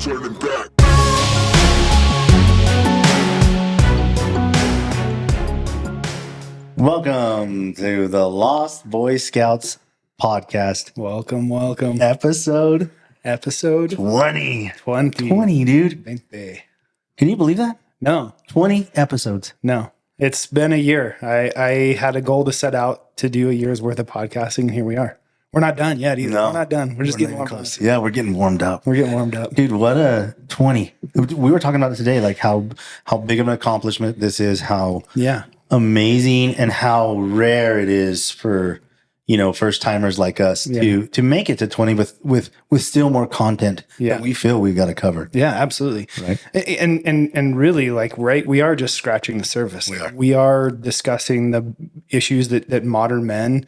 turning back. Welcome to the Lost Boy Scouts podcast. Welcome. Episode Episode 20. 20. 20, dude. 20. Can you believe that? No. 20 episodes. No. It's been a year. I had a goal to set out to do a year's worth of podcasting, and here we are. We're not done yet either. No. We're not done. We're just getting warmed up. close. Yeah, we're getting warmed up. We're getting warmed up. Dude, what a 20. We were talking about it today, like how big of an accomplishment this is, how Yeah. amazing and how rare it is for, first timers like us to make it to 20 with still more content that we feel we've got to cover. Yeah, absolutely. Right. And really, we are just scratching the surface. We are discussing the issues that modern men,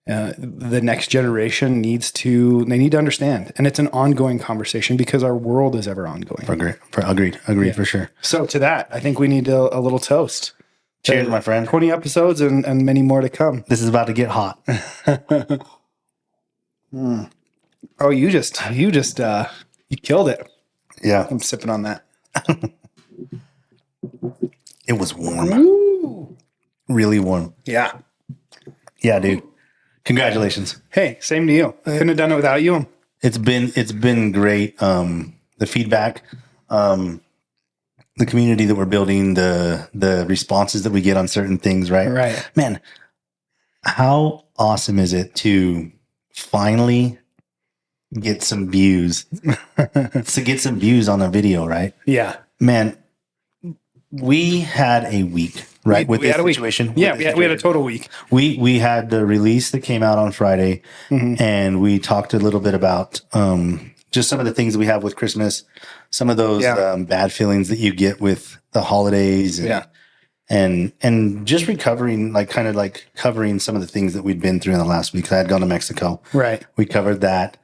the next generation need to understand. And it's an ongoing conversation because our world is ever ongoing. Agreed for sure. So to that, I think we need a little toast. Cheers, my friend. 20 episodes and many more to come. This is about to get hot. Oh, you killed it. Yeah. I'm sipping on that. It was warm. Ooh. Really warm. Yeah. Yeah, dude. Congratulations. Hey, same to you. Couldn't have done it without you. It's been great. The feedback, the community that we're building, the responses that we get on certain things, right? Right. Man, how awesome is it to finally get some views? To get some views on a video, right? Yeah. Man, we had a week, right? We had a situation. Yeah, we had a total week. We had the release that came out on Friday, and we talked a little bit about just some of the things that we have with Christmas, some of those bad feelings that you get with the holidays, and just recovering, kind of covering some of the things that we'd been through in the last week. I had gone to Mexico. Right. We covered that.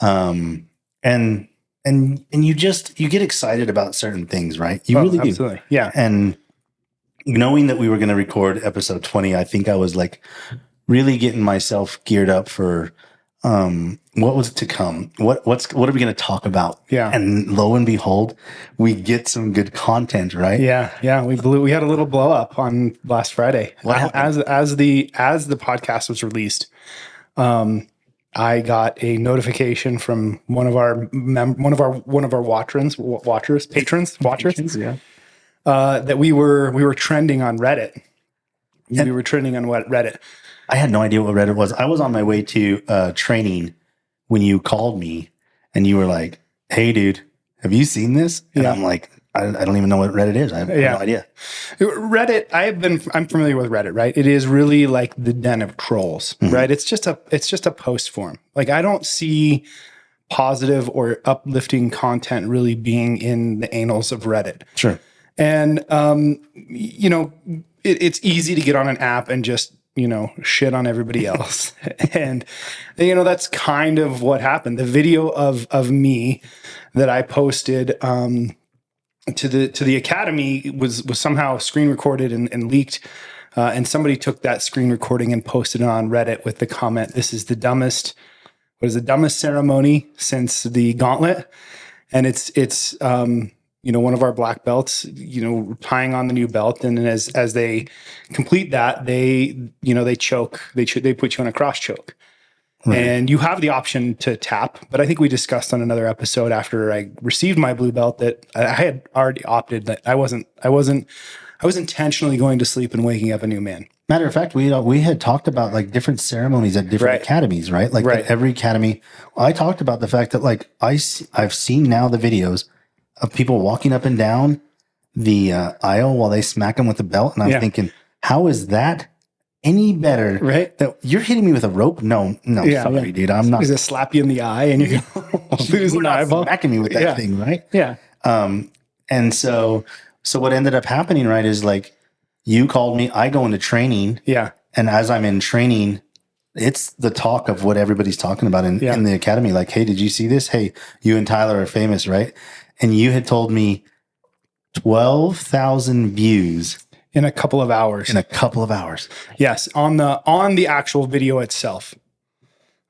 And you get excited about certain things, right? You really do. Absolutely. Yeah. And knowing that we were going to record episode 20, I think I was really getting myself geared up for what was to come. What are we going to talk about? Yeah. And lo and behold, we get some good content, right? Yeah. Yeah. We had a little blow up on last Friday. As the podcast was released. I got a notification from one of our patrons, that we were trending on Reddit. We were trending on Reddit. I had no idea what Reddit was. I was on my way to training when you called me and you were like, "Hey dude, have you seen this?" And I'm like, I don't even know what Reddit is. I have no idea. Reddit, I'm familiar with Reddit, right? It is really like the den of trolls, right? It's just a post form. I don't see positive or uplifting content really being in the annals of Reddit. Sure. And it's easy to get on an app and just shit on everybody else. And that's kind of what happened. The video of me that I posted to the academy was somehow screen recorded and leaked, and somebody took that screen recording and posted it on Reddit with the comment, "This is the dumbest ceremony since the gauntlet," and it's one of our black belts tying on the new belt, and as they complete that, they choke, they put you on a cross choke. Right. And you have the option to tap, but I think we discussed on another episode after I received my blue belt that I had already opted that I was intentionally going to sleep and waking up a new man. Matter of fact, we had talked about different ceremonies at different academies, right? At every academy. I talked about the fact that I've seen now the videos of people walking up and down the aisle while they smack them with the belt, and I'm thinking, how is that any better? Right? That you're hitting me with a rope? No, sorry, dude. I'm not. He's gonna slap you in the eye, and you're gonna lose an eyeball. Smacking me with that thing, right? Yeah. And so what ended up happening, right, is you called me. I go into training. Yeah. And as I'm in training, it's the talk of what everybody's talking about in the academy. Hey, did you see this? Hey, you and Tyler are famous, right? And you had told me 12,000 views in a couple of hours. Yes, on the actual video itself.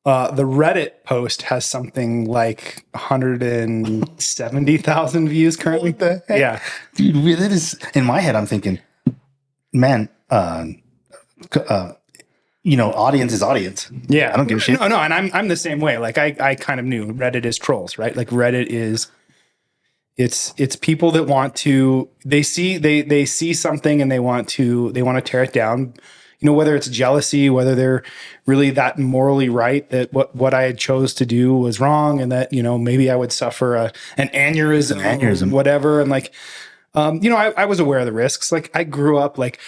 The Reddit post has something like 170,000 views currently. What the heck? Yeah. Dude, that is, in my head, I'm thinking, man, audience is audience. Yeah. I don't give a shit. No, and I'm the same way. Like I kind of knew Reddit is trolls, right? Like Reddit is, it's people that want to, they see something and they want to tear it down. Whether it's jealousy, whether they're really that morally right that what I had chose to do was wrong, and that maybe I would suffer an aneurysm, whatever. And like, I was aware of the risks. Like I grew up like,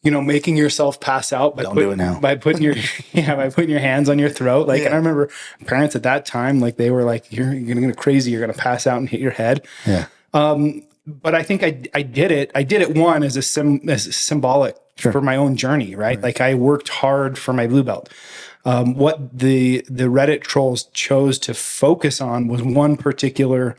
making yourself pass out by putting your hands on your throat. Like, and I remember parents at that time, like they were like, "You're gonna go crazy. You're gonna pass out and hit your head." Yeah. But I think I did it. I did it one as symbolic for my own journey, right? Like I worked hard for my blue belt. What the Reddit trolls chose to focus on was one particular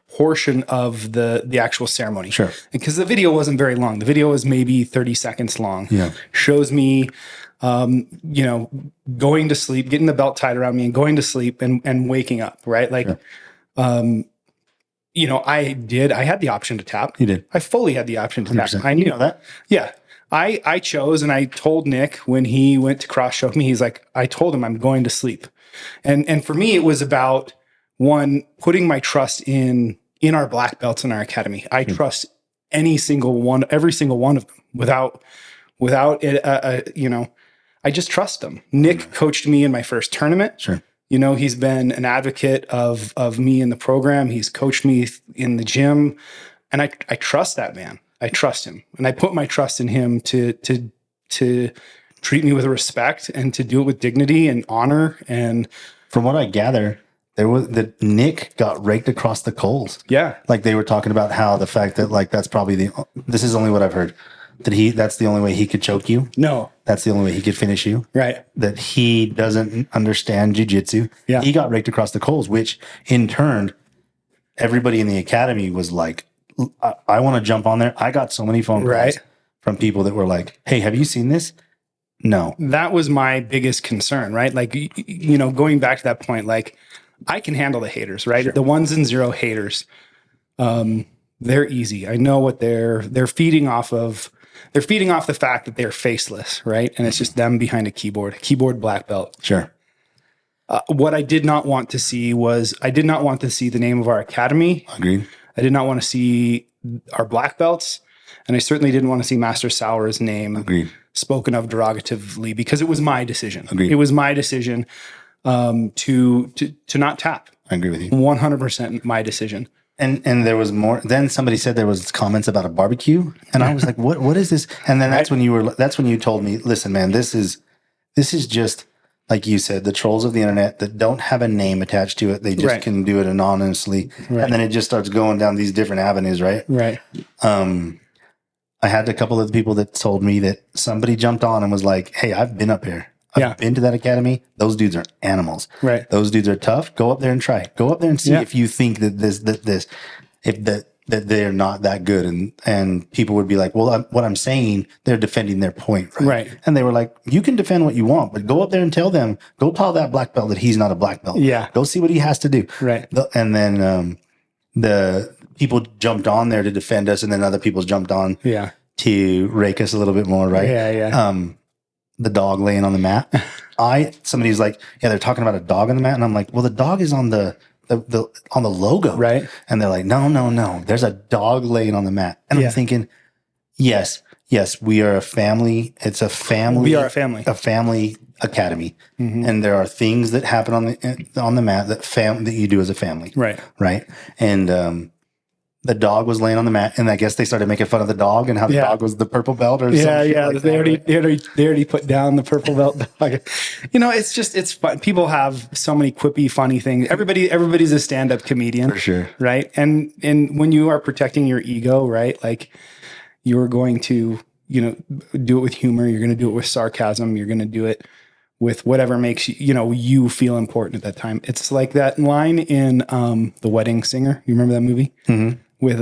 portion of the actual ceremony. Sure. Because the video wasn't very long. The video was maybe 30 seconds long. Yeah. Shows me going to sleep, getting the belt tied around me and going to sleep and waking up, right? Like I had the option to tap. You did. I fully had the option to 100%. tap. I knew that. Yeah. I chose, and I told Nick when he went to cross choke me, he's like, I told him I'm going to sleep. And for me, it was about one, putting my trust in our black belts in our academy. I trust every single one of them without it, I just trust them. Nick coached me in my first tournament. Sure. He's been an advocate of me in the program. He's coached me in the gym, and I trust that man. I trust him, and I put my trust in him to treat me with respect and to do it with dignity and honor. And from what I gather, Nick got raked across the coals. Yeah, like they were talking about how the fact that like that's probably this is only what I've heard, that's the only way he could choke you. No, that's the only way he could finish you. Right. That he doesn't understand jiu-jitsu. Yeah. He got raked across the coals, which in turn, everybody in the academy was like, I want to jump on there. I got so many phone calls from people that were like, hey, have you seen this? No. That was my biggest concern, right? Like, going back to that point, like I can handle the haters, right? Sure. The 1s and 0 haters. They're easy. I know what they're feeding off of. They're feeding off the fact that they're faceless, right? And it's just them behind a keyboard black belt. Sure. What I did not want to see the name of our academy. Agreed. I did not want to see our black belts. And I certainly didn't want to see Master Sauer's name spoken of derogatively, because it was my decision. Agreed. It was my decision to not tap. I agree with you. 100% my decision. And there was more. Then somebody said there was comments about a barbecue, and I was like, "What is this?" And then that's when you told me, "Listen, man, this is just like you said, the trolls of the internet that don't have a name attached to it. They just can do it anonymously, and then it just starts going down these different avenues, right?" Right. I had a couple of the people that told me that somebody jumped on and was like, "Hey, I've been up here. I've been to that academy. Those dudes are animals. Right. Those dudes are tough. Go up there and try. Go up there and see if you think that that they're not that good." And people would be like, "Well, what I'm saying, they're defending their point, right?" Right. And they were like, "You can defend what you want, but go up there and tell them, go tell that black belt that he's not a black belt. Yeah. Go see what he has to do." Right. And then the people jumped on there to defend us, and then other people jumped on to rake us a little bit more, right? Yeah. The dog laying on the mat. Somebody's like, "Yeah, they're talking about a dog on the mat," and I'm like, "Well, the dog is on the logo, right?" And they're like, "No, there's a dog laying on the mat." And I'm thinking, yes, we are a family. It's a family. We are a family academy, and there are things that happen on the mat that you do as a family, right? And the dog was laying on the mat, and I guess they started making fun of the dog and how the dog was the purple belt or something. Yeah. They already put down the purple belt dog. It's fun. People have so many quippy, funny things. Everybody's a stand-up comedian. For sure. Right. And when you are protecting your ego, right? Like you're going to, do it with humor. You're going to do it with sarcasm. You're going to do it with whatever makes you feel important at that time. It's like that line in The Wedding Singer. You remember that movie? Mm-hmm. With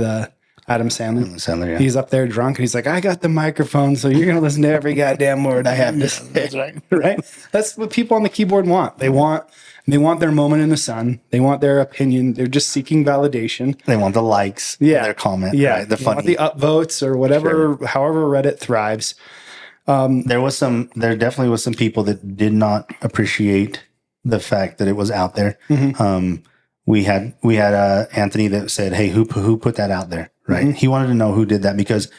Adam Sandler. Sandler, yeah. He's up there drunk and he's like, I got the microphone, so you're going to listen to every goddamn word I have to say. That's right. Right? That's what people on the keyboard want. They want their moment in the sun. They want their opinion. They're just seeking validation. They want the likes, their comment, right? The funny, the upvotes or whatever, however Reddit thrives. There definitely was some people that did not appreciate the fact that it was out there. We had Anthony that said, "Hey, who put that out there?" Right? He wanted to know who did that because,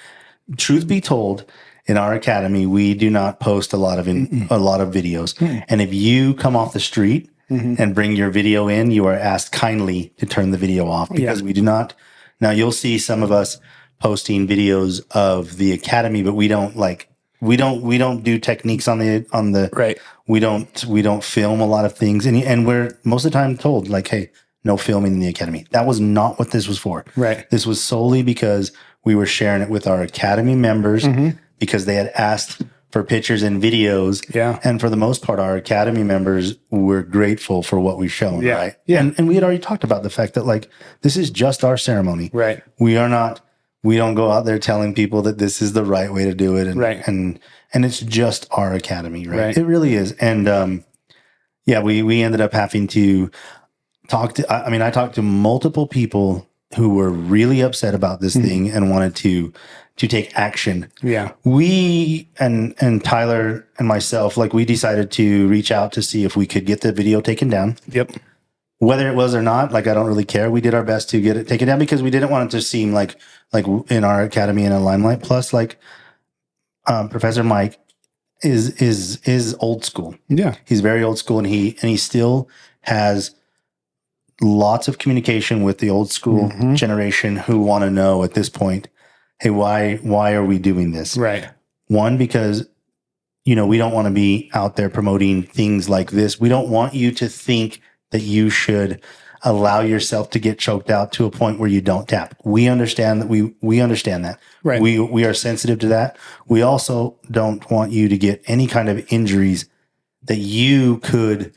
truth be told, in our academy, we do not post a lot of videos. And if you come off the street and bring your video in, you are asked kindly to turn the video off because we do not. Now you'll see some of us posting videos of the academy, but we don't do techniques on the right. We don't film a lot of things, and we're most of the time told like, hey, no filming in the academy. That was not what this was for. Right. This was solely because we were sharing it with our academy members because they had asked for pictures and videos. Yeah. And for the most part, our academy members were grateful for what we've shown. Yeah. Right. Yeah. And we had already talked about the fact that like, this is just our ceremony. Right. We don't go out there telling people that this is the right way to do it. And, right. And it's just our academy. Right. Right. It really is. And, we ended up having to I talked to multiple people who were really upset about this thing and wanted to take action. Yeah. We and Tyler and myself, like we decided to reach out to see if we could get the video taken down. Yep. Whether it was or not, like I don't really care. We did our best to get it taken down because we didn't want it to seem like in our academy in a limelight. Plus, like Professor Mike is old school. Yeah. He's very old school and he still has lots of communication with the old school generation who want to know at this point, hey, why are we doing this? Right. One, because, we don't want to be out there promoting things like this. We don't want you to think that you should allow yourself to get choked out to a point where you don't tap. We understand that we understand that. Right. We are sensitive to that. We also don't want you to get any kind of injuries that you could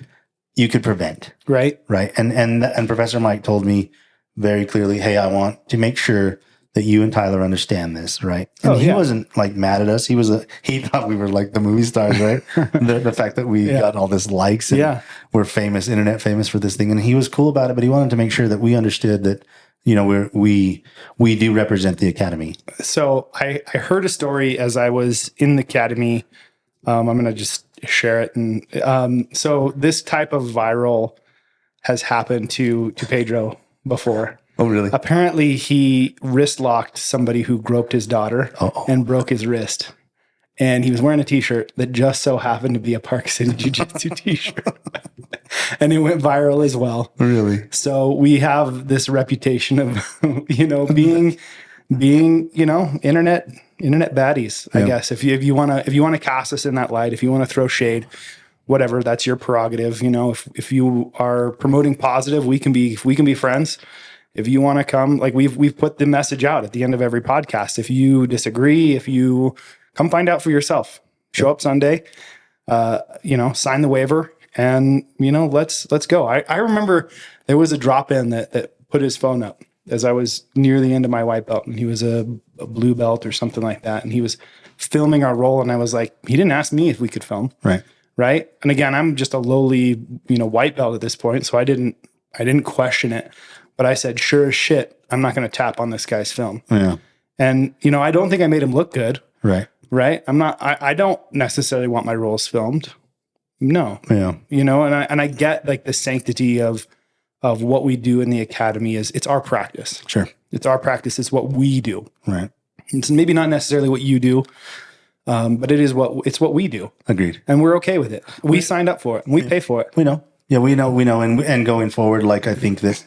prevent. Right. Right. And Professor Mike told me very clearly, hey, I want to make sure that you and Tyler understand this. Right. And he wasn't like mad at us. He thought we were like the movie stars, right? the fact that we got all this likes and we're famous, internet famous for this thing. And he was cool about it, but he wanted to make sure that we understood that, we do represent the academy. So I heard a story as I was in the academy. I'm going to just share it. And so this type of viral has happened to Pedro before. Oh, really? Apparently he wrist locked somebody who groped his daughter and broke his wrist. And he was wearing a t-shirt that just so happened to be a Park City Jiu-Jitsu t-shirt. And it went viral as well. Really? So we have this reputation of, being, internet baddies, I guess. If you want to cast us in that light, if you want to throw shade, whatever, that's your prerogative. If you are promoting positive, we can be friends. If you want to come, like we've put the message out at the end of every podcast. If you disagree, if you come find out for yourself, show up Sunday, sign the waiver and, let's go. I remember there was a drop-in that put his phone up as I was near the end of my white belt and he was a blue belt or something like that. And he was filming our roll. And I was like, he didn't ask me if we could film. Right. Right. And again, I'm just a lowly, white belt at this point. So I didn't question it. But I said, sure as shit, I'm not going to tap on this guy's film. Yeah. And, I don't think I made him look good. Right. Right. I don't necessarily want my roles filmed. No. Yeah. And I get like the sanctity of what we do in the academy it's our practice. Sure. It's our practice. It's what we do. Right. It's maybe not necessarily what you do, but it's what we do. Agreed. And we're okay with it. We signed up for it and we pay for it. We know. Yeah, we know. And going forward, like, I think that,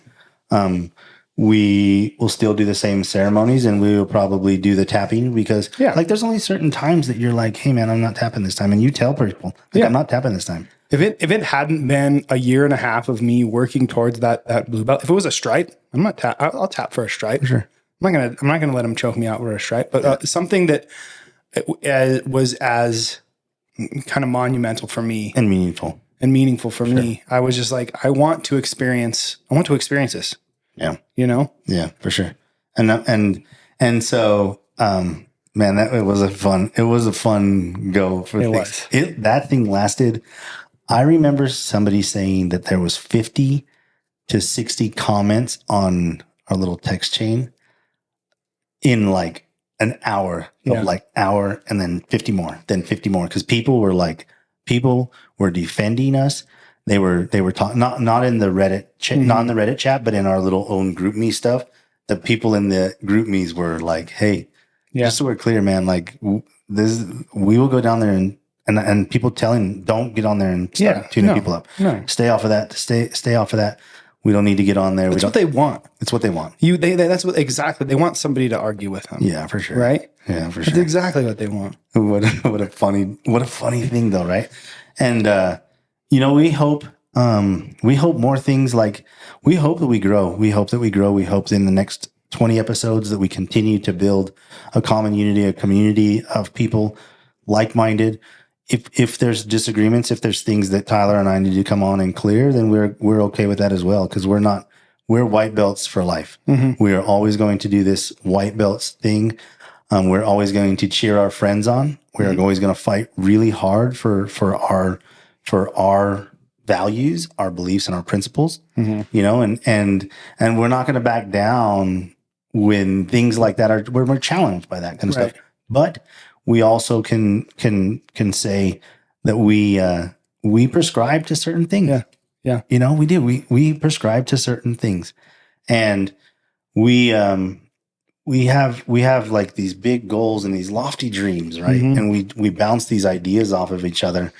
we will still do the same ceremonies and we will probably do the tapping because like there's only certain times that you're like, hey man, I'm not tapping this time. And you tell people like, I'm not tapping this time. If it hadn't been a year and a half of me working towards that blue belt, if it was a stripe, I'll tap for a stripe. Sure. I'm not gonna let him choke me out for a stripe, but something that was as kind of monumental for me and meaningful for me. I was just like, I want to experience this. Yeah. Yeah, for sure. And And so, man, it was a fun go for things. That thing lasted. I remember somebody saying that there was 50 to 60 comments on our little text chain in like an hour of like hour, and then 50 more, because people were defending us. They were talking, not in the Reddit chat, not in the Reddit chat, but in our little own group me stuff. The people in the group me's were like, hey, just so we're clear, man, like we will go down there and people telling, don't get on there and start tuning people up. No. Stay off of that. Stay off of that. We don't need to get on there. That's what they want. It's what they want. That's what exactly. They want somebody to argue with them. Yeah, for sure. Right? Yeah, for sure. That's exactly what they want. What a funny thing though, right? And we hope more things, like we hope that we grow. We hope that in the next 20 episodes that we continue to build a common unity, a community of people like-minded. If there's disagreements, if there's things that Tyler and I need to come on and clear, then we're okay with that as well, because we're white belts for life. We are always going to do this white belts thing. We're always going to cheer our friends on. We're always going to fight really hard for our values, our beliefs, and our principles. And we're not going to back down when things like that we're challenged by that kind of stuff. But we also can say that we prescribe to certain things. Yeah. We do. We prescribe to certain things, and we have like these big goals and these lofty dreams, right? And we bounce these ideas off of each other,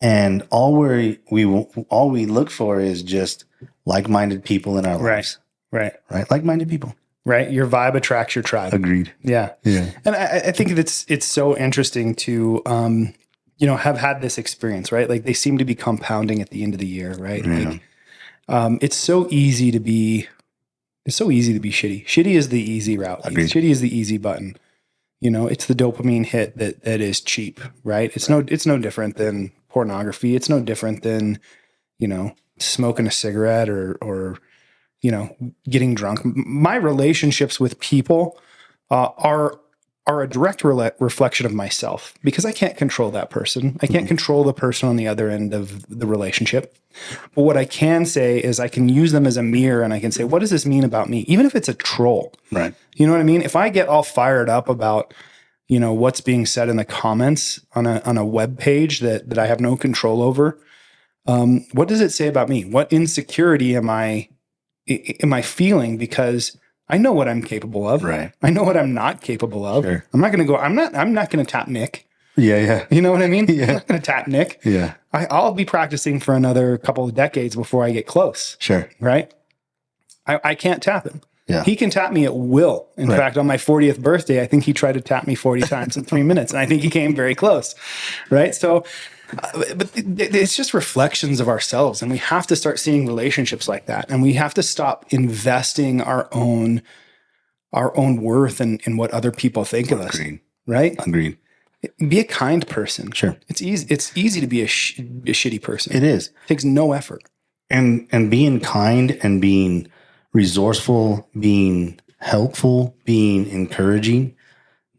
and all we look for is just like-minded people in our lives. Right. Like-minded people. Right. Your vibe attracts your tribe. Agreed. Yeah. And I think it's so interesting to, have had this experience, right? Like they seem to be compounding at the end of the year, right? Yeah. Like, it's so easy to be shitty. Shitty is the easy route. Agreed. Shitty is the easy button. It's the dopamine hit that is cheap, right? It's no different than pornography. It's no different than, smoking a cigarette or getting drunk. My relationships with people are a direct reflection of myself, because I can't control that person. I can't control the person on the other end of the relationship. But what I can say is I can use them as a mirror, and I can say, what does this mean about me? Even if it's a troll. Right. You know what I mean? If I get all fired up about, what's being said in the comments on a web page that I have no control over, what does it say about me? What insecurity am I feeling? Because I know what I'm capable of. Right. I know what I'm not capable of. Sure. I'm not going to tap Nick. Yeah. You know what I mean? Yeah. I'm not going to tap Nick. Yeah. I'll be practicing for another couple of decades before I get close. Sure. Right. I can't tap him. Yeah. He can tap me at will. In fact, on my 40th birthday, I think he tried to tap me 40 times in 3 minutes, and I think he came very close. Right. So, but it's just reflections of ourselves, and we have to start seeing relationships like that, and we have to stop investing our own worth in what other people think of us. Agreed. Right? Agreed. Be a kind person. Sure. It's easy. It's easy to be a shitty person. It is. It takes no effort. And being kind and being resourceful, being helpful, being encouraging,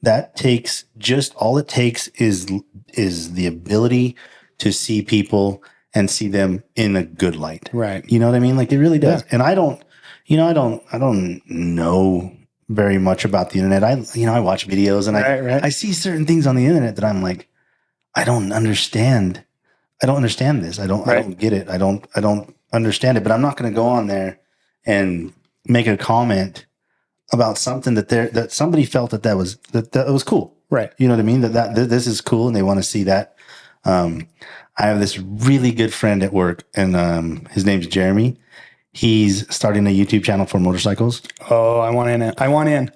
that takes just all it takes is the ability to see people and see them in a good light. Right. You know what I mean? Like it really does. Yeah. And I don't know very much about the internet. I watch videos and I see certain things on the internet that I'm like, I don't understand. I don't understand this. I don't get it. I don't understand it, but I'm not going to go on there and make a comment about something that somebody felt that was cool. Right. You know what I mean? That this is cool and they want to see that. I have this really good friend at work, and his name's Jeremy. He's starting a YouTube channel for motorcycles. Oh, I want in.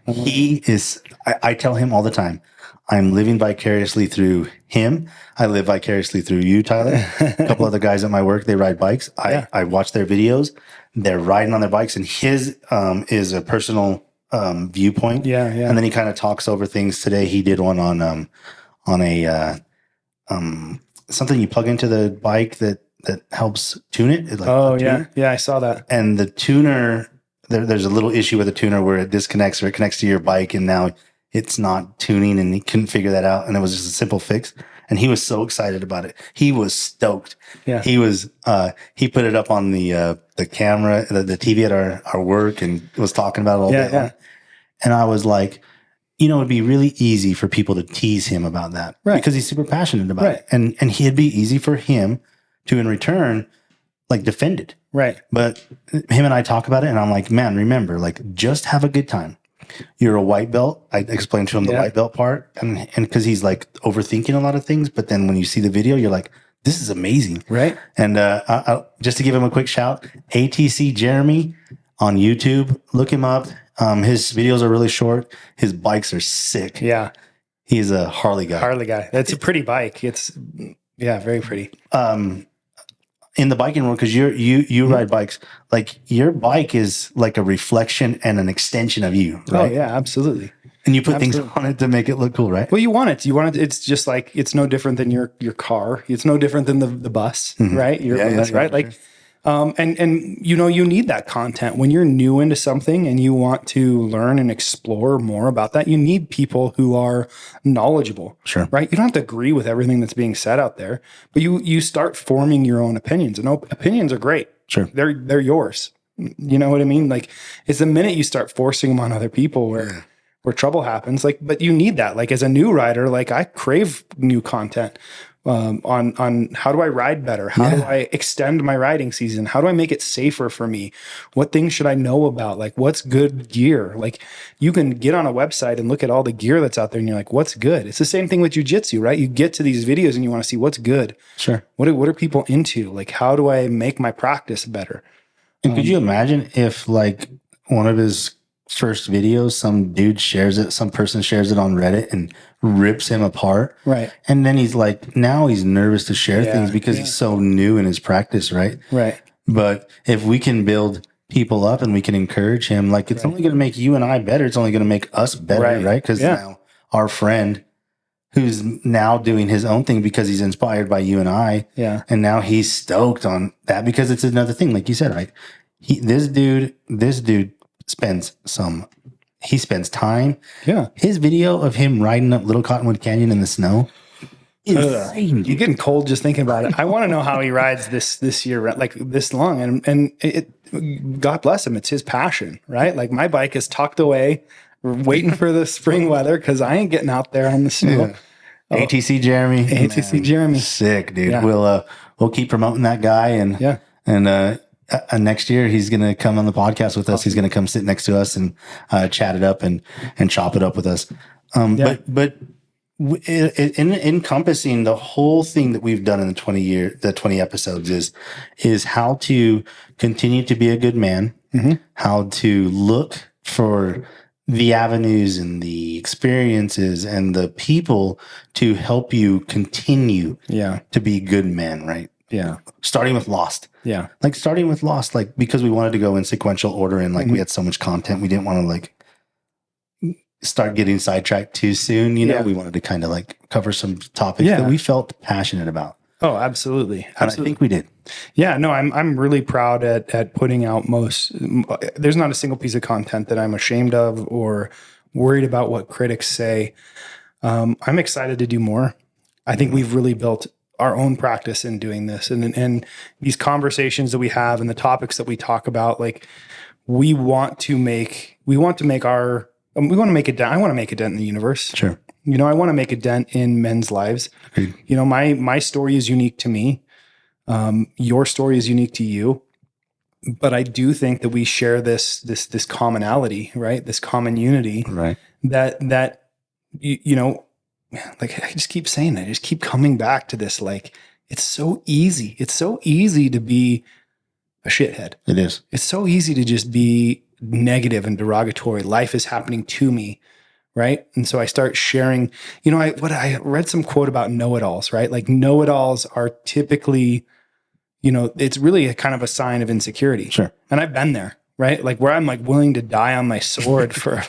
He is, I tell him all the time, I'm living vicariously through him. I live vicariously through you, Tyler. A couple other guys at my work, they ride bikes. I watch their videos. They're riding on their bikes, and his is a personal viewpoint. Yeah. And then he kind of talks over things. Today he did one on a something you plug into the bike that helps tune it. Yeah, I saw that. And the tuner there's a little issue with the tuner where it disconnects or it connects to your bike, and now it's not tuning, and he couldn't figure that out, and it was just a simple fix. And he was so excited about it. He was stoked. Yeah. He was, he put it up on the camera, the TV at our work, and was talking about it all day long. And I was like, you know, it'd be really easy for people to tease him about that, right? Because he's super passionate about it. And it'd be easy for him to, in return, like defend it. Right. But him and I talk about it, and I'm like, man, remember, like, just have a good time. You're a white belt. I explained to him the white belt part, and because he's like overthinking a lot of things, but then when you see the video, you're like, this is amazing. Right. And just to give him a quick shout, ATC Jeremy on YouTube, look him up. His videos are really short. His bikes are sick. Yeah. He's a Harley guy. That's a pretty bike. It's very pretty. In the biking world, because you ride bikes, like your bike is like a reflection and an extension of you, right? Oh yeah, absolutely. And you put things on it to make it look cool, right? Well, you want it. It's just like, it's no different than your car. It's no different than the bus, right? Your bus, right? Like, sure. And you know, you need that content when you're new into something and you want to learn and explore more about that. You need people who are knowledgeable, sure, right? You don't have to agree with everything that's being said out there, but you start forming your own opinions. And opinions are great. Sure, they're yours. You know what I mean? Like, it's the minute you start forcing them on other people where trouble happens. Like, but you need that. Like, as a new rider, like, I crave new content. On how do I ride better? How do I extend my riding season? How do I make it safer for me? What things should I know about? Like, what's good gear? Like, you can get on a website and look at all the gear that's out there and you're like, what's good? It's the same thing with jiu-jitsu, right? You get to these videos and you want to see what's good. Sure. What are people into? Like, how do I make my practice better? And could you imagine if, like, one of his first videos, some dude shares it, some person shares it on Reddit and rips him apart. Right. And then he's like, now he's nervous to share things because he's so new in his practice, right? Right. But if we can build people up and we can encourage him, like, it's only going to make you and I better. It's only going to make us better, right? Because now our friend who's now doing his own thing because he's inspired by you and I. Yeah. And now he's stoked on that because it's another thing, like you said, right? This dude spends time. Yeah. His video of him riding up Little Cottonwood Canyon in the snow. Insane. You're getting cold just thinking about it. I want to know how he rides this year, like this long. And it, God bless him. It's his passion, right? Like, my bike is tucked away, waiting for the spring weather because I ain't getting out there on the snow. Yeah. ATC Jeremy. ATC Jeremy. Sick, dude. Yeah. We'll keep promoting that guy, and next year he's going to come on the podcast with us. He's going to come sit next to us and chat it up and chop it up with us. But in encompassing the whole thing that we've done in the 20 episodes is how to continue to be a good man, how to look for the avenues and the experiences and the people to help you continue to be good men, right? Yeah. Starting with Lost. Yeah. Like, starting with Lost, like, because we wanted to go in sequential order and, like, we had so much content. We didn't want to, like, start getting sidetracked too soon. You know, we wanted to kind of, like, cover some topics that we felt passionate about. Oh, absolutely. And I think we did. Yeah, no, I'm really proud at putting out there's not a single piece of content that I'm ashamed of or worried about what critics say. I'm excited to do more. I think we've really built our own practice in doing this, and these conversations that we have and the topics that we talk about, like, we want to make a dent. I want to make a dent in the universe. Sure. You know, I want to make a dent in men's lives. Agreed. You know, my story is unique to me. Your story is unique to you, but I do think that we share this commonality, right? This common unity, right? That you know, like, I just keep saying that. I just keep coming back to this. Like, it's so easy. It's so easy to be a shithead. It is. It's so easy to just be negative and derogatory. Life is happening to me. Right. And so I start sharing, you know, I read some quote about know-it-alls, right? Like, know-it-alls are typically, you know, it's really a kind of a sign of insecurity. Sure. And I've been there, right? Like, where I'm, like, willing to die on my sword for,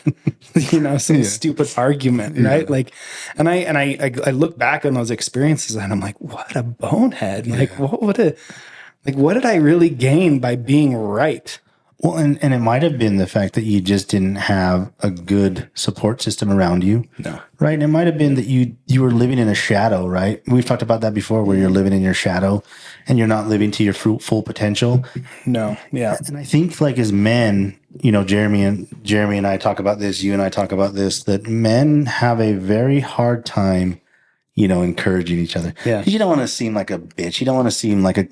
you know, some stupid argument, right? Like, and I look back on those experiences and I'm like, what a bonehead. Like, what did I really gain by being right? Well, and it might have been the fact that you just didn't have a good support system around you. No. Right. And it might have been that you were living in a shadow, right? We've talked about that before, where you're living in your shadow and you're not living to your full potential. No. Yeah. And I think like as men, Jeremy and I talk about this, you and I talk about this, that men have a very hard time, encouraging each other. Yeah. Because you don't want to seem like a bitch. You don't want to seem like a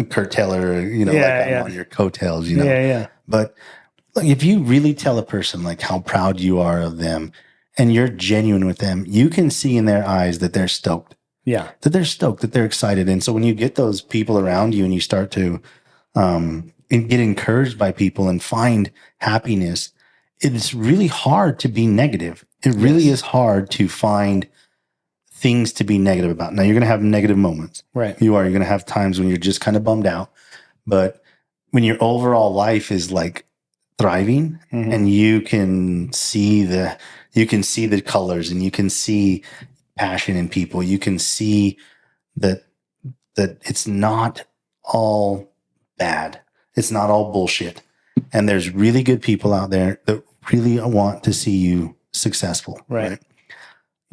Kurt Taylor, I'm on your coattails, Yeah. But look, if you really tell a person like how proud you are of them and you're genuine with them, you can see in their eyes that they're stoked. Yeah. That they're stoked, that they're excited. And so when you get those people around you and you start to get encouraged by people and find happiness, it's really hard to be negative. It really is hard to find things to be negative about. Now, you're going to have negative moments. Right. You're going to have times when you're just kind of bummed out. But when your overall life is like thriving and you can see the colors and you can see passion in people, you can see that it's not all bad. It's not all bullshit. And there's really good people out there that really want to see you successful. Right.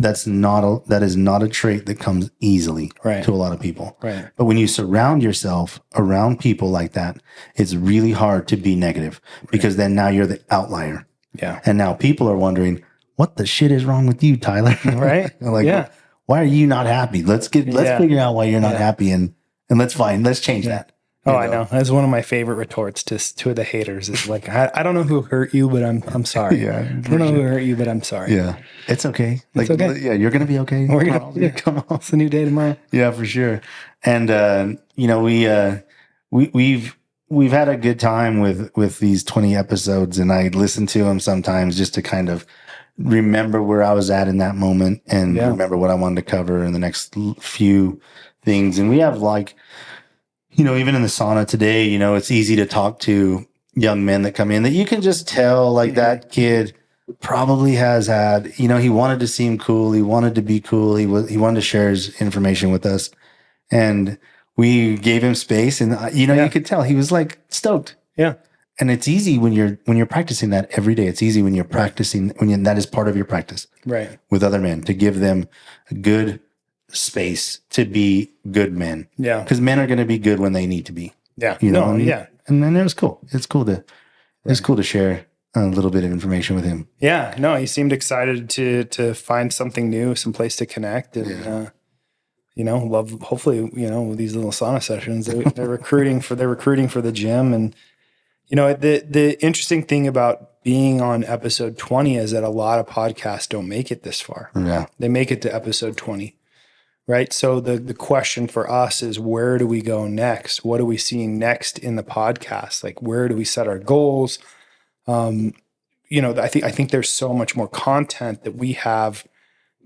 That is not a trait that comes easily to a lot of people. Right. But when you surround yourself around people like that, it's really hard to be negative because then now you're the outlier. Yeah. And now people are wondering, what the shit is wrong with you, Tyler? Right. Why are you not happy? Let's figure out why you're not happy and let's change that. Oh, I know. That's one of my favorite retorts to the haters is like, I don't know who hurt you, but I'm sorry. Yeah. I don't know who hurt you, but I'm sorry. Yeah. It's okay. It's okay. Yeah, you're going to be okay. Come on. It's a new day tomorrow. Yeah, for sure. And, we've had a good time with these 20 episodes, and I listen to them sometimes just to kind of remember where I was at in that moment and remember what I wanted to cover in the next few things. And we have even in the sauna today, it's easy to talk to young men that come in that you can just tell that kid probably has had, he wanted to seem cool. He wanted to be cool. He wanted to share his information with us, and we gave him space, and you could tell he was like stoked. Yeah. And it's easy when you're practicing that every day. It's easy when you're practicing, that is part of your practice with other men, to give them a good space to be good men. Yeah. Because men are going to be good when they need to be. Yeah. And then it was cool. It's cool to share a little bit of information with him. Yeah. No, he seemed excited to find something new, some place to connect, and love. Hopefully, with these little sauna sessions, they're recruiting for the gym. And the interesting thing about being on episode 20 is that a lot of podcasts don't make it this far. Yeah, they make it to episode 20. Right. So the question for us is, where do we go next? What are we seeing next in the podcast? Like, where do we set our goals? I think there's so much more content that we have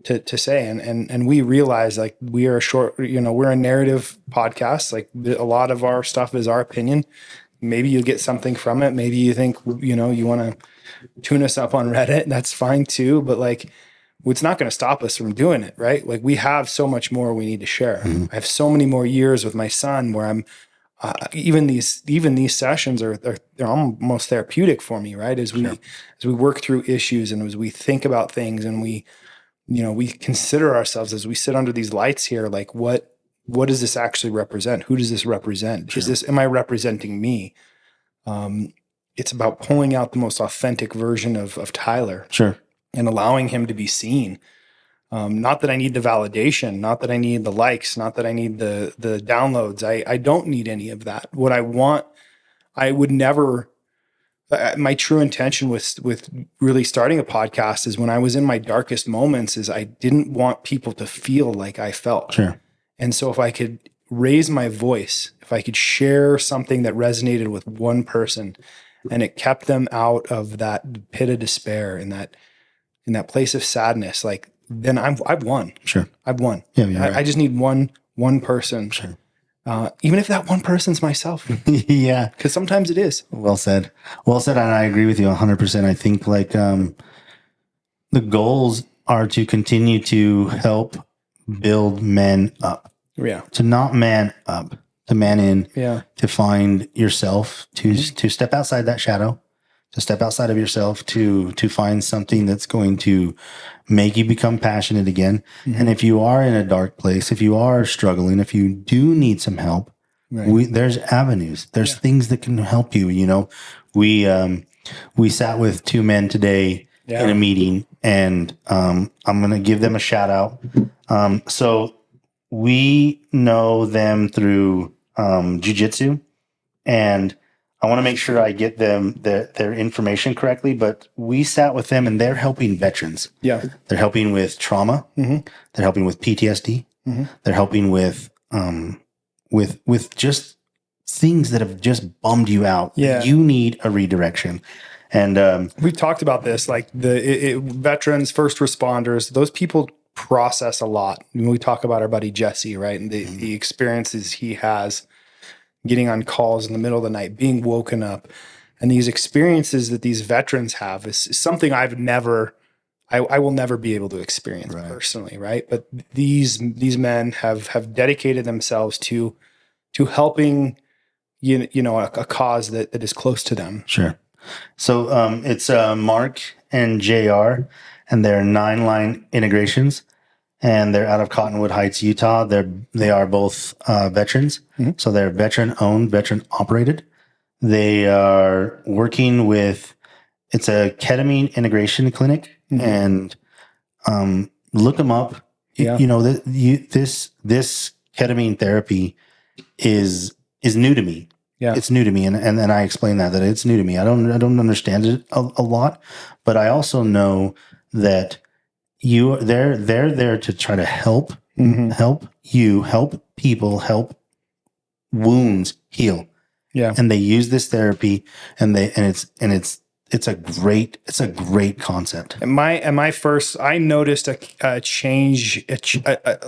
to say. And we realize like we are we're a narrative podcast. Like a lot of our stuff is our opinion. Maybe you get something from it. Maybe you think, you want to tune us up on Reddit. That's fine too. But like, it's not going to stop us from doing it, right? Like we have so much more we need to share. I have so many more years with my son where I'm even these sessions they're almost therapeutic for me, right? As we work through issues and as we think about things and we consider ourselves as we sit under these lights here, like what does this actually represent? Who does this represent? Sure. Am I representing me? It's about pulling out the most authentic version of Tyler. Sure. And allowing him to be seen. Not that I need the validation, not that I need the likes, not that I need the downloads. I don't need any of that. What I want, I would never, my true intention with really starting a podcast is when I was in my darkest moments is I didn't want people to feel like I felt. Sure. And so if I could raise my voice, if I could share something that resonated with one person and it kept them out of that pit of despair and in that place of sadness, like then I've won. Sure. I've won. Yeah, I just need one person. Sure. Even if that one person's myself. Yeah. Because sometimes it is. Well said. And I agree with you 100%. I think the goals are to continue to help build men up. Yeah. To not man up. the man in, Yeah. to find yourself, to step outside that shadow, to step outside of yourself, to find something that's going to make you become passionate again. And if you are in a dark place, if you are struggling, if you do need some help, there's avenues, there's things that can help you. You know, we sat with two men today in a meeting, and I'm going to give them a shout out. So we know them through jiu-jitsu, and I want to make sure I get them their information correctly, but we sat with them and they're helping veterans. Yeah. They're helping with trauma. They're helping with PTSD. They're helping with just things that have just bummed you out. Yeah. You need a redirection. And we've talked about this, like veterans, first responders, those people process a lot. When we talk about our buddy Jesse, right? And the experiences he has getting on calls in the middle of the night, being woken up, and these experiences that these veterans have is something I will never be able to experience personally, right? But these men have dedicated themselves to helping a cause that is close to them. Sure. So it's Mark and JR, and they're 9-line integrations, and they're out of Cottonwood Heights, Utah. They are both veterans. So they're veteran owned, veteran operated. They are working with, it's a ketamine integration clinic, and look them up. Yeah. You know, this ketamine therapy is new to me. Yeah. It's new to me. And I explain that it's new to me. I don't understand it a lot, but I also know that they're there to try to help people, help wounds heal. Yeah. And they use this therapy, and it's a great concept. I noticed a change,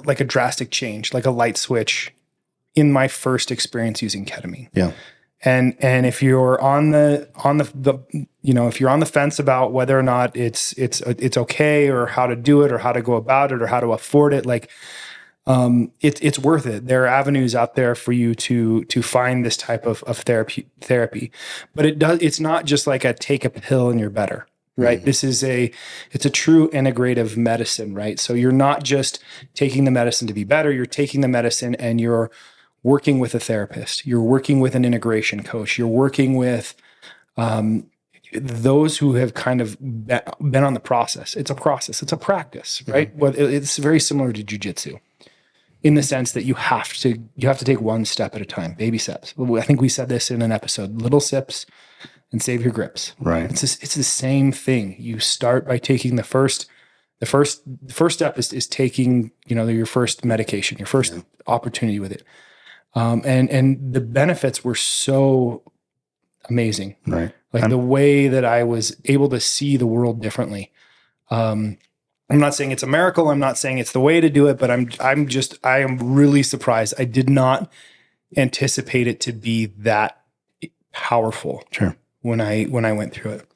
like a drastic change, like a light switch in my first experience using ketamine. Yeah. And if you're on the if you're on the fence about whether or not it's okay, or how to do it, or how to go about it, or how to afford it, like it's worth it. There are avenues out there for you to find this type of therapy. But it's not just like take a pill and you're better. Right. It's a true integrative medicine, right? So you're not just taking the medicine to be better, you're taking the medicine and you're working with a therapist, you're working with an integration coach, you're working with those who have kind of been on the process. It's a process, it's a practice, right? Well, it's very similar to jiu-jitsu in the sense that you have to take one step at a time, baby steps. I think we said this in an episode, little sips and save your grips. Right. It's the same thing. You start by taking the first step is taking, your first medication, your first opportunity with it. And the benefits were so amazing. Right. Like the way that I was able to see the world differently. I'm not saying it's a miracle. I'm not saying it's the way to do it, but I am really surprised. I did not anticipate it to be that powerful. Sure. When I went through it.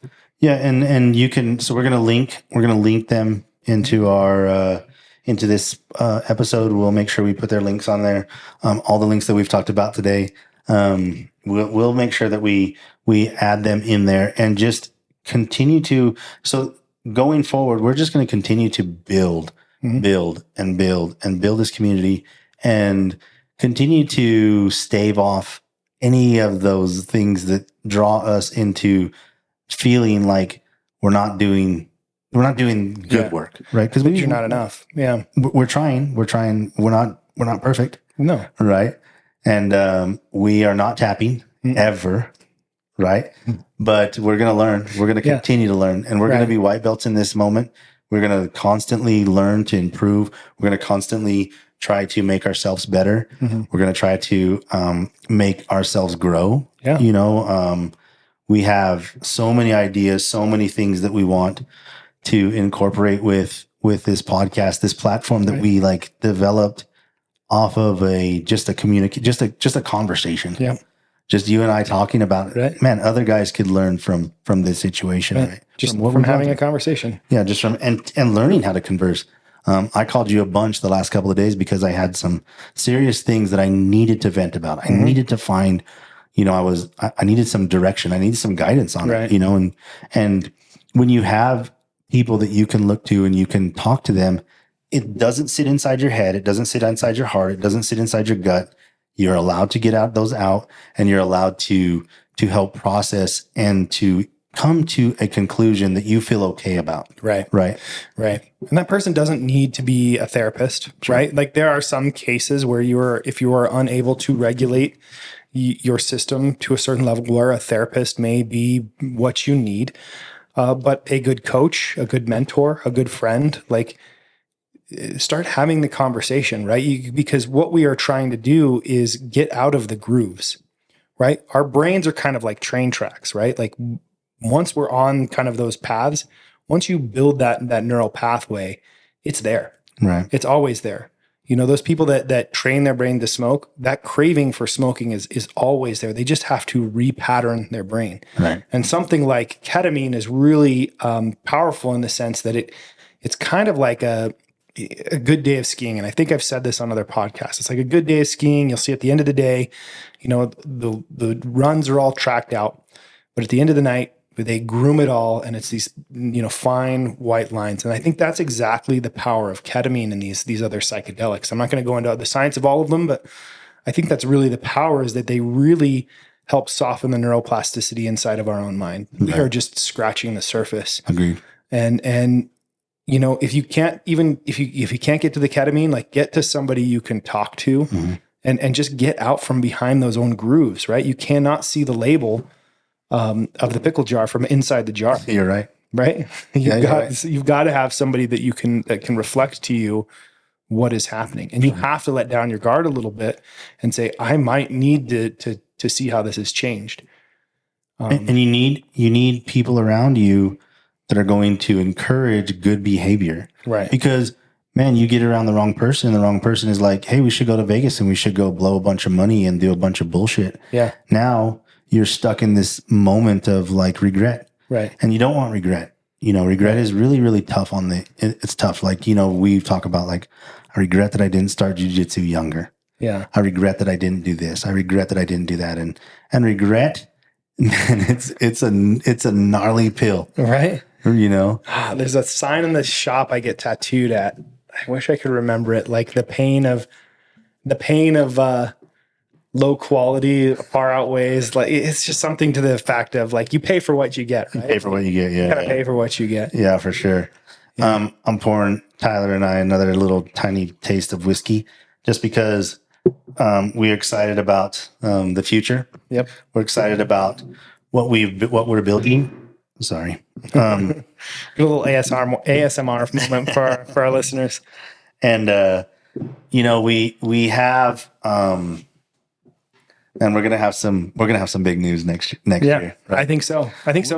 Yeah. And you can, so we're going to link them into our, into this episode. We'll make sure we put their links on there. All the links that we've talked about today. We'll make sure that we add them in there, and just continue to. So going forward, we're just going to continue to build this community, and continue to stave off any of those things that draw us into feeling like we're not doing good work, right? Because you're not enough. Yeah, we're trying. We're not perfect. No, right? And we are not tapping ever, right? But we're gonna learn. We're gonna continue to learn, and we're gonna be white belts in this moment. We're gonna constantly learn to improve. We're gonna constantly try to make ourselves better. We're gonna try to make ourselves grow. Yeah. We have so many ideas, so many things that we want to incorporate with this podcast, this platform that we developed off of just a conversation. Yeah. Just you and I talking about it. Right. Man, other guys could learn from this situation. Right? Just from having a conversation. Yeah. Just from, and learning how to converse. I called you a bunch the last couple of days because I had some serious things that I needed to vent about. I needed to find, I needed some direction. I needed some guidance on it, and when you have people that you can look to and you can talk to them, it doesn't sit inside your head. It doesn't sit inside your heart. It doesn't sit inside your gut. You're allowed to get those out, and you're allowed to help process and to come to a conclusion that you feel okay about. Right. And that person doesn't need to be a therapist, right? Like there are some cases where if you are unable to regulate your system to a certain level where a therapist may be what you need. But a good coach, a good mentor, a good friend, like start having the conversation, right? Because what we are trying to do is get out of the grooves, right? Our brains are kind of like train tracks, right? Like once we're on kind of those paths, once you build that neural pathway, it's there. Right. It's always there. Those people that train their brain to smoke, that craving for smoking is always there. They just have to repattern their brain. Right. And something like ketamine is really powerful in the sense that it's kind of like a good day of skiing. And I think I've said this on other podcasts. It's like a good day of skiing. You'll see at the end of the day, the runs are all tracked out, but at the end of the night, they groom it all, and it's these fine white lines. And I think that's exactly the power of ketamine and these other psychedelics. I'm not going to go into the science of all of them, but I think that's really the power, is that they really help soften the neuroplasticity inside of our own mind. We are just scratching the surface. Agreed. And if you can't if you can't get to the ketamine, like get to somebody you can talk to, and just get out from behind those own grooves, right? You cannot see the label of the pickle jar from inside the jar. You're right. Right? You've got to have somebody that can reflect to you what is happening. And you have to let down your guard a little bit and say, I might need to see how this has changed. And you need people around you that are going to encourage good behavior. Right. Because man, you get around the wrong person, and the wrong person is like, hey, we should go to Vegas and we should go blow a bunch of money and do a bunch of bullshit. Yeah. Now you're stuck in this moment of like regret. Right. And you don't want regret. Regret is really, really tough it's tough. Like, we talk about like, I regret that I didn't start jiu-jitsu younger. Yeah. I regret that I didn't do this. I regret that I didn't do that. And regret, man, it's a gnarly pill. Right. There's a sign in the shop I get tattooed at. I wish I could remember it. Like the pain of low quality far outweighs, like it's just something to the fact of like you pay for what you get, right? You pay for what you get. Yeah. You gotta pay for what you get. Yeah, for sure. Yeah. I'm pouring Tyler and I another little tiny taste of whiskey just because we're excited about the future. Yep. We're excited about what we're building. Sorry. A little ASMR moment for our listeners. And we have and we're gonna have some big news next year. Right? I think so.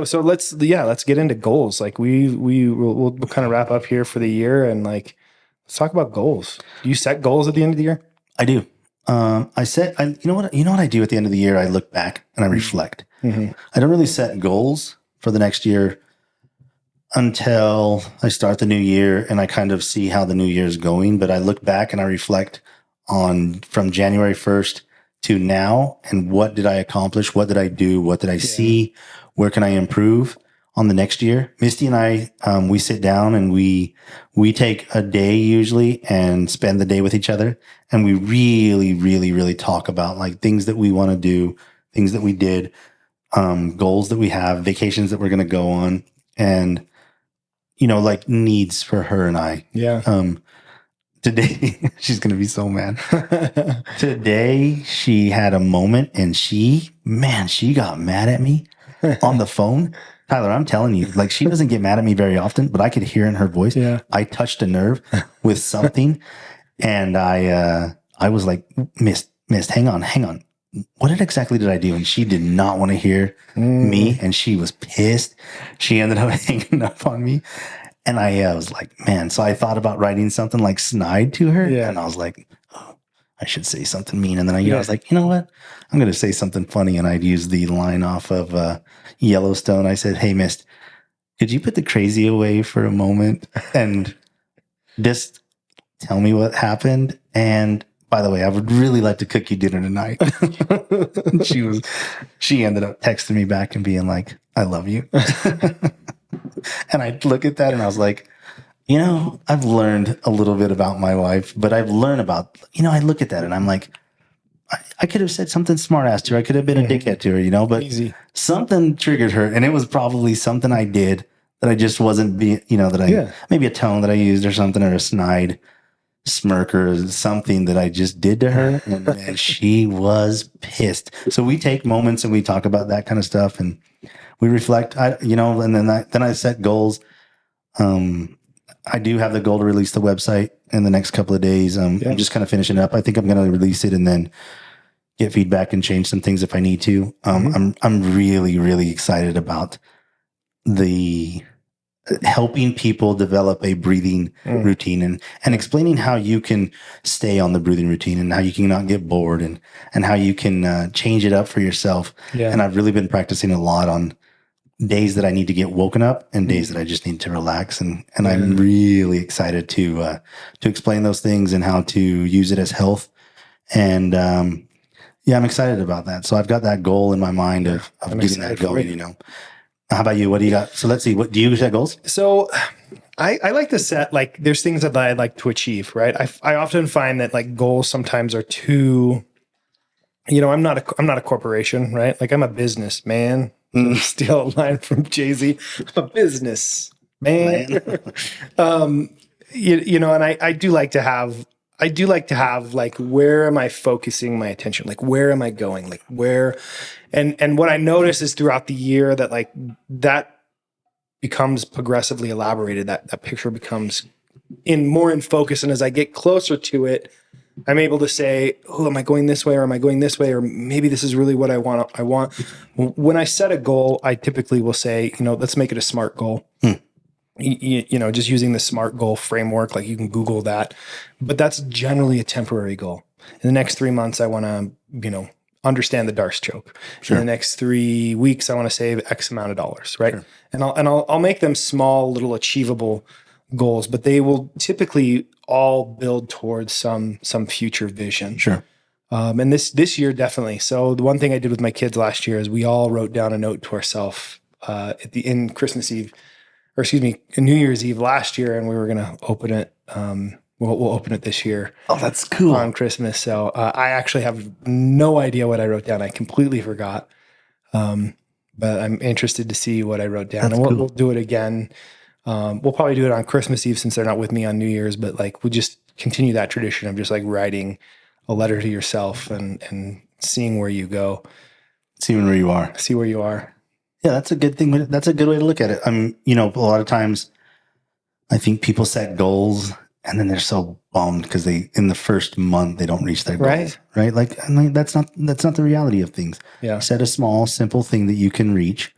So let's get into goals. Like we'll kind of wrap up here for the year, and like let's talk about goals. Do you set goals at the end of the year? I do. You know what I do at the end of the year? I look back and I reflect. Mm-hmm. I don't really set goals for the next year until I start the new year and I kind of see how the new year is going. But I look back and I reflect on from January 1st to now, and what did I accomplish? What did I do? What did I see? Where can I improve on the next year? Misty and I, we sit down and we take a day usually and spend the day with each other. And we really, really, really talk about like things that we want to do, things that we did, goals that we have, vacations that we're going to go on, and, like needs for her and I. Yeah. Today, she's going to be so mad. Today, she had a moment and she got mad at me on the phone. Tyler, I'm telling you, like she doesn't get mad at me very often, but I could hear in her voice. Yeah. I touched a nerve with something. And I was like, Miss, hang on. What exactly did I do? And she did not want to hear me. And she was pissed. She ended up hanging up on me. And I was like, man, so I thought about writing something like snide to her. Yeah. And I was like, oh, I should say something mean. And then I was like, you know what? I'm going to say something funny. And I'd use the line off of Yellowstone. I said, hey, miss, could you put the crazy away for a moment? And just tell me what happened. And by the way, I would really like to cook you dinner tonight. She ended up texting me back and being like, I love you. And I look at that and I was like, I've learned a little bit about my wife, but I've learned about, I look at that and I'm like, I could have said something smart ass to her. I could have been a dickhead to her, but something triggered her. And it was probably something I did that I just wasn't being, maybe a tone that I used or something, or a snide smirk or something that I just did to her. And man, she was pissed. So we take moments and we talk about that kind of stuff and we reflect, and then I set goals. I do have the goal to release the website in the next couple of days. I'm just kind of finishing it up. I think I'm going to release it and then get feedback and change some things if I need to. I'm really, really excited about the helping people develop a breathing routine and explaining how you can stay on the breathing routine and how you can not get bored and how you can change it up for yourself. Yeah. And I've really been practicing a lot on days that I need to get woken up and days that I just need to relax. And I'm really excited to explain those things and how to use it as health. And, I'm excited about that. So I've got that goal in my mind of getting that going, How about you? What do you got? So let's see. What do you set goals? So I like to set, like, there's things that I'd like to achieve, right? I often find that like goals sometimes are too, I'm not a corporation, right? Like I'm a businessman. Steal a line from Jay-Z, a business man. And I do like to have like, where am I focusing my attention? Like, where am I going? Like where, and what I notice is throughout the year that like that becomes progressively elaborated. That picture becomes more in focus. And as I get closer to it, I'm able to say, oh, am I going this way or am I going this way? Or maybe this is really what I want. When I set a goal, I typically will say, let's make it a SMART goal. Just using the SMART goal framework, like you can Google that, but that's generally a temporary goal. In the next 3 months, I want to, understand the DARS choke. Sure. In the next 3 weeks, I want to save X amount of dollars. Right. Sure. And I'll make them small, little achievable goals, but they will typically all build towards some future vision. Sure. And this year, definitely. So the one thing I did with my kids last year is we all wrote down a note to ourselves in Christmas Eve, or excuse me, New Year's Eve last year, and we were going to open it. We'll open it this year. Oh, that's cool. On Christmas. So I actually have no idea what I wrote down. I completely forgot. But I'm interested to see what I wrote down. That's and we'll do it again. We'll probably do it on Christmas Eve since they're not with me on New Year's, but like we'll just continue that tradition of just like writing a letter to yourself and seeing where you go. Seeing where you are. See where you are. Yeah, that's a good thing. That's a good way to look at it. A lot of times I think people set goals and then they're so bummed because in the first month they don't reach their goals. Right? Like that's not the reality of things. Yeah. Set a small, simple thing that you can reach,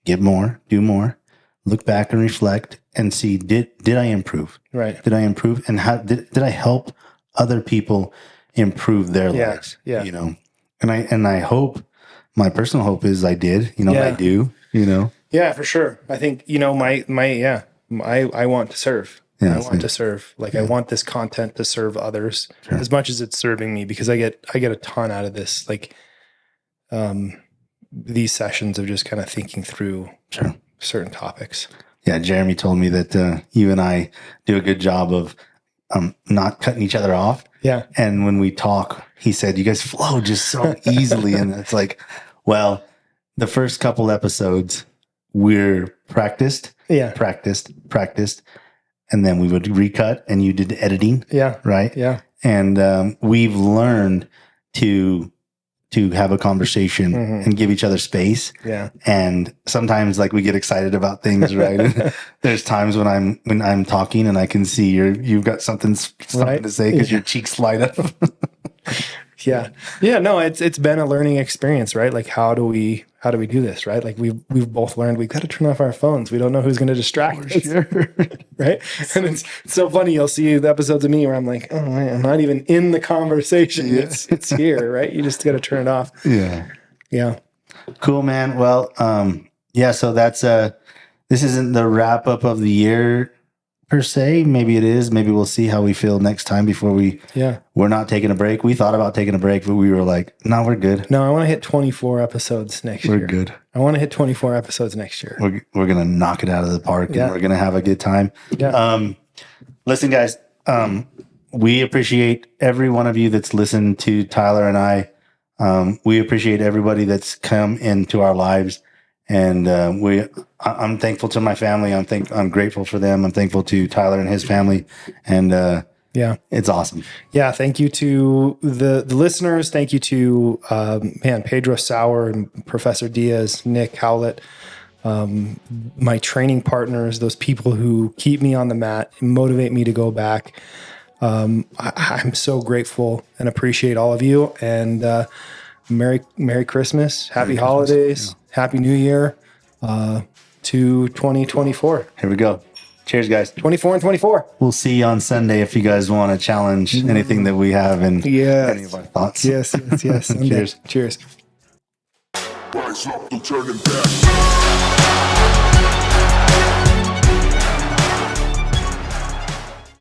get more, do more. Look back and reflect and see, did I improve? Right. Did I improve? And how did I help other people improve their lives? Yeah. And I hope, my personal hope is I did, I do, Yeah, for sure. I think, I want to serve. Yeah, I want to serve. Like I want this content to serve others as much as it's serving me, because I get a ton out of this. Like, these sessions of just kind of thinking through certain topics. Yeah, Jeremy told me that you and I do a good job of not cutting each other off. Yeah. And when we talk, he said, you guys flow just so easily. And it's like, well, the first couple episodes, we're practiced. And then we would recut and you did the editing. Yeah. Right? Yeah. And we've learned to have a conversation and give each other space. Yeah. And sometimes like we get excited about things, right? There's times when I'm talking and I can see you've got something to say because your cheeks light up. Yeah. Yeah. No, it's been a learning experience, right? Like how do we do this, right? Like we've both learned we've got to turn off our phones. We don't know who's going to distract us. Sure. Right. And it's so funny. You'll see the episodes of me where I'm like, oh man, I'm not even in the conversation. Yeah. It's here, right? You just got to turn it off. Yeah. Yeah. Cool, man. Well, so that's this isn't the wrap up of the year per se. Maybe it is. Maybe we'll see how we feel next time before we're not taking a break. We thought about taking a break, but we were like, no, we're good. No, I want to hit 24 episodes next year. We're good. I want to hit 24 episodes next year. We're going to knock it out of the park and we're going to have a good time. Yeah. Listen, guys, we appreciate every one of you that's listened to Tyler and I. We appreciate everybody that's come into our lives. And I'm thankful to my family. I'm grateful for them. I'm thankful to Tyler and his family. And it's awesome. Yeah, thank you to the listeners. Thank you to Pedro Sauer and Professor Diaz, Nick Howlett, my training partners, those people who keep me on the mat and motivate me to go back. I'm so grateful and appreciate all of you. And Merry Christmas, Happy Holidays, Happy New Year to 2024. Here we go. Cheers, guys. 24 and 24. We'll see you on Sunday if you guys want to challenge anything that we have and any of our thoughts. Yes. Cheers. Cheers. Rise up, no turning back.